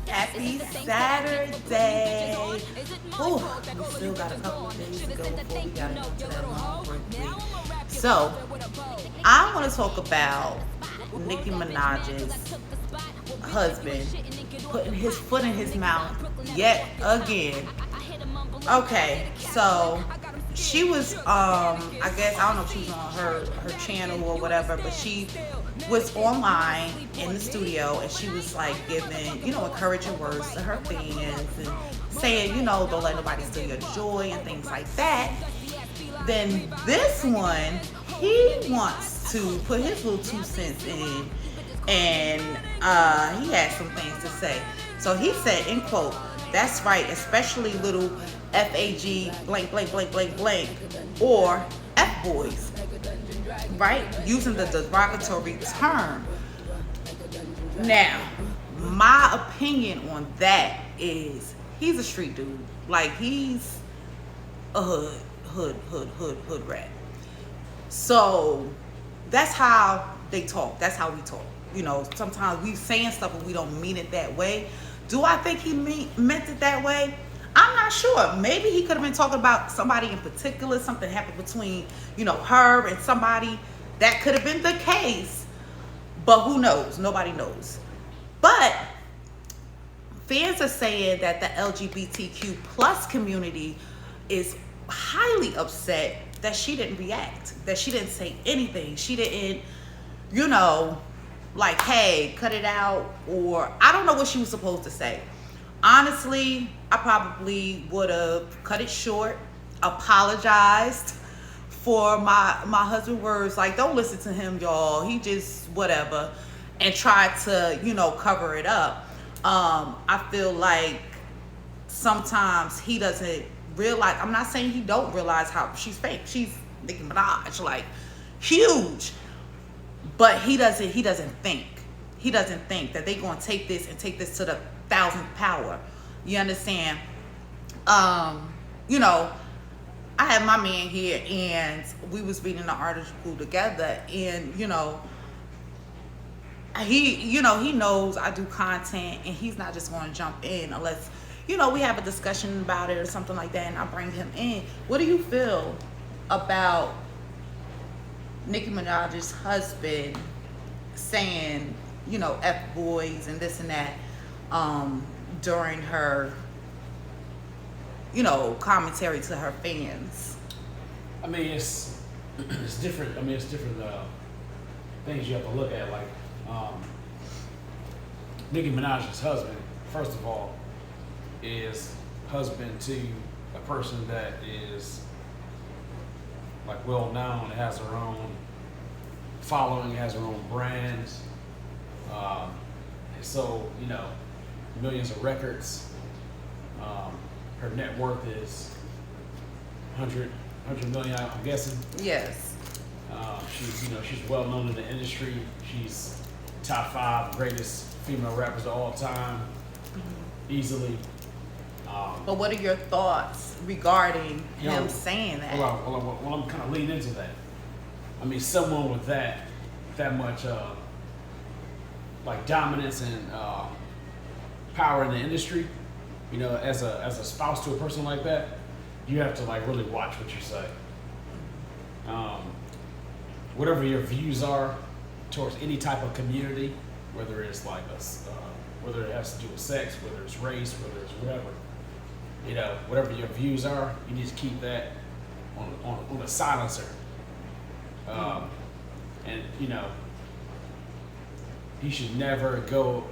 Happy Saturday. Ooh, we still got a couple of days to go before we gotta go to that long break week. So, I want to talk about Nicki Minaj's husband putting his foot in his mouth yet again. Okay, so she was I guess I don't know if she was on her channel or whatever, but she was online in the studio and she was like giving, encouraging words to her fans and saying, don't let nobody steal your joy and things like that. Then this one, he wants to put his little 2 cents in, and he had some things to say. So he said, in quote, "That's right, especially little FAG blank blank blank blank blank or F boys," right? Using the derogatory term. Now, my opinion on that is he's a street dude. Like, he's a hood rat. So that's how they talk. That's how we talk. Sometimes we saying stuff but we don't mean it that way. Do I think he meant it that way? I'm not sure. Maybe he could have been talking about somebody in particular. Something happened between, her and somebody. That could have been the case. But who knows? Nobody knows. But fans are saying that the LGBTQ plus community is highly upset that she didn't react, that she didn't say anything. She didn't, like, hey, cut it out, or I don't know what she was supposed to say. Honestly, I probably would have cut it short, apologized for my husband's words, like, don't listen to him, y'all. He just whatever, and tried to, cover it up. I feel like sometimes he doesn't realize. I'm not saying he don't realize how she's fake. She's Nicki Minaj, like, huge. But he doesn't think. He doesn't think that they gonna take this to the 1,000th power. You understand? I had my man here and we was reading the article together, and he knows I do content, and he's not just gonna jump in unless we have a discussion about it or something like that, and I bring him in. What do you feel about Nicki Minaj's husband saying, F boys and this and that, during her, commentary to her fans? I mean, it's different. I mean, it's different things you have to look at. Like, Nicki Minaj's husband, first of all, is husband to a person that is, like, well known, has her own following, has her own brands, so millions of records. Her net worth is 100 million, I'm guessing. Yes. She's well known in the industry. She's top 5 greatest female rappers of all time, easily. But what are your thoughts regarding him saying that? Well, I'm kind of leaning into that. I mean, someone with that much like dominance and power in the industry, as a spouse to a person like that, you have to, like, really watch what you say. Whatever your views are towards any type of community, whether it's like whether it has to do with sex, whether it's race, whether it's whatever. Whatever your views are, you need to keep that on a silencer. And he should never go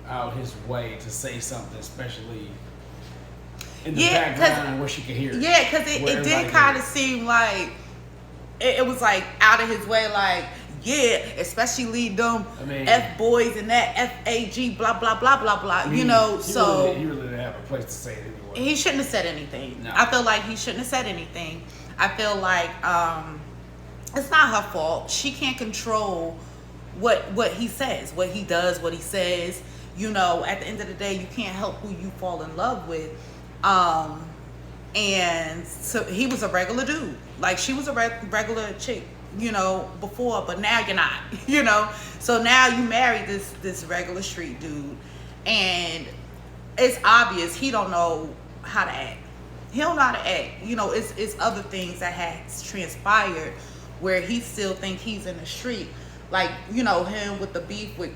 out his way to say something, especially in the background where she can hear it. Yeah, because it did kind of seem like it was like out of his way, like, yeah, especially them F boys and that FAG blah blah blah blah blah. He really didn't have a place to say it anyway. He shouldn't have said anything. No. I feel like he shouldn't have said anything. I feel like it's not her fault. She can't control what he says, what he does, what he says. At the end of the day, you can't help who you fall in love with. And so he was a regular dude. Like, she was a regular chick, before, but now you're not, So now you married this regular street dude, and it's obvious he don't know how to act. He don't know how to act. You know, it's other things that has transpired where he still think he's in the street. Like, you know, him with the beef with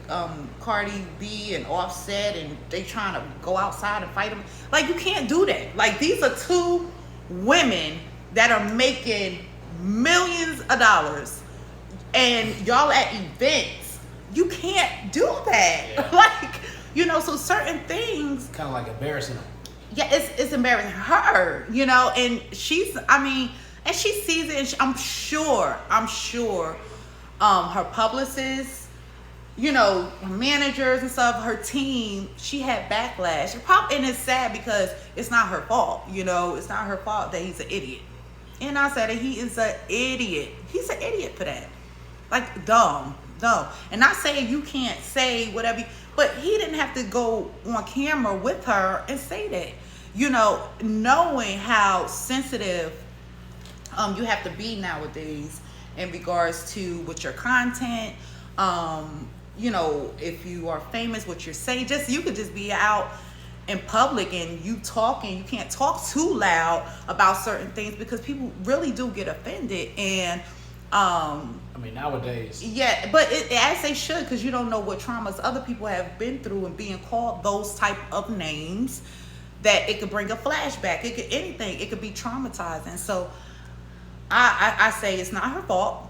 Cardi B and Offset, and they trying to go outside and fight him. Like, you can't do that. Like, these are two women that are making millions of dollars, and y'all at events. You can't do that. Yeah. Like, you know, so certain things Kind of like embarrassing them. yeah, it's embarrassing her, you know, and she's, I mean, and she sees it, and I'm sure, her publicists, you know, her managers and stuff, her team, she had backlash. And it's sad because it's not her fault, you know, it's not her fault that he's an idiot. And I said that he is an idiot. He's an idiot for that. Like, dumb. And not saying you can't say whatever, but he didn't have to go on camera with her and say that. You know, knowing how sensitive you have to be nowadays in regards to with your content. You know, if you are famous, what you're saying, you could just be out in public and you can't talk too loud about certain things because people really do get offended. And I mean, nowadays. Yeah, but as they should, because you don't know what traumas other people have been through, and being called those type of names, that it could bring a flashback. It could anything. It could be traumatizing. So I say it's not her fault.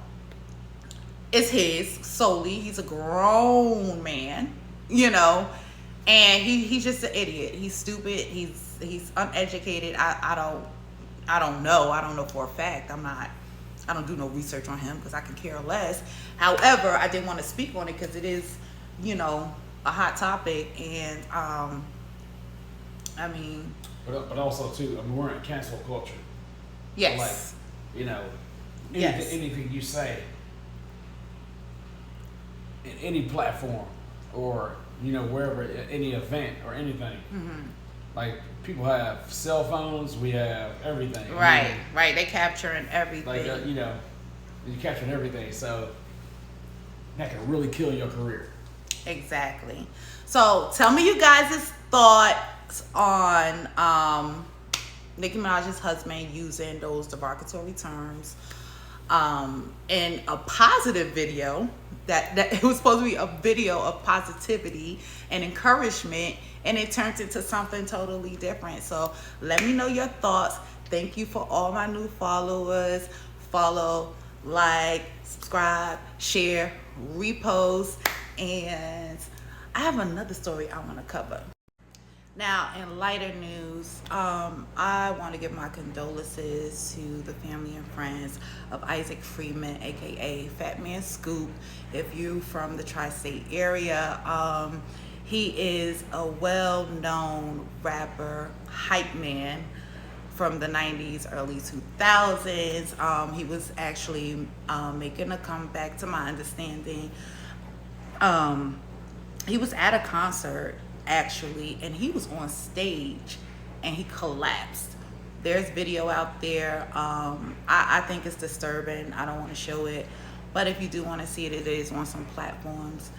It's his solely. He's a grown man, you know, and he's just an idiot. He's stupid. He's uneducated. I don't know. I don't know for a fact. I don't do no research on him because I can care less. However, I did want to speak on it because it is, you know, a hot topic. And I mean, but also too, I mean, we're in cancel culture. Yes. So, like, you know, anything you say in any platform, or, you know, wherever, any event or anything. Mm-hmm. Like, people have cell phones, we have everything. Right, I mean, right. They capturing everything. Like, you know, you're capturing everything, so that can really kill your career. Exactly. So tell me you guys' thoughts on Nicki Minaj's husband using those derogatory terms in a positive video. That it was supposed to be a video of positivity and encouragement, and it turned into something totally different. So let me know your thoughts. Thank you for all my new followers. Follow, like, subscribe, share, repost, and I have another story I want to cover. Now, in lighter news, I want to give my condolences to the family and friends of Isaac Freeman, aka Fatman Scoop. If you from the tri-state area, he is a well-known rapper, hype man from the 90s, early 2000s. He was actually making a comeback, to my understanding. He was at a concert, actually, and he was on stage and he collapsed. There's video out there. I think it's disturbing. I don't want to show it, but if you do want to see it, it is on some platforms.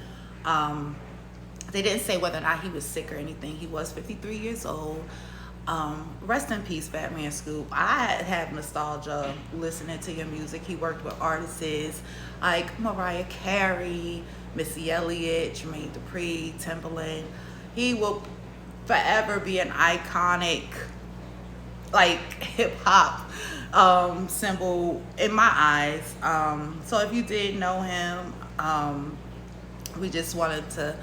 They didn't say whether or not he was sick or anything. He was 53 years old. Rest in peace, Fatman Scoop. I have nostalgia listening to your music. He worked with artists like Mariah Carey, Missy Elliott, Jermaine Dupri, Timbaland. He will forever be an iconic, like, hip-hop symbol in my eyes. So if you did know him, we just wanted to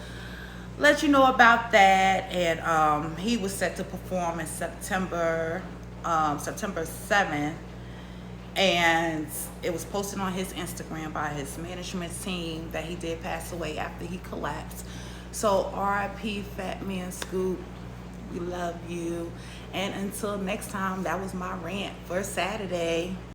let you know about that. And he was set to perform in September 7th. And it was posted on his Instagram by his management team that he did pass away after he collapsed. So RIP Fatman Scoop, we love you. And until next time, that was my rant for Saturday.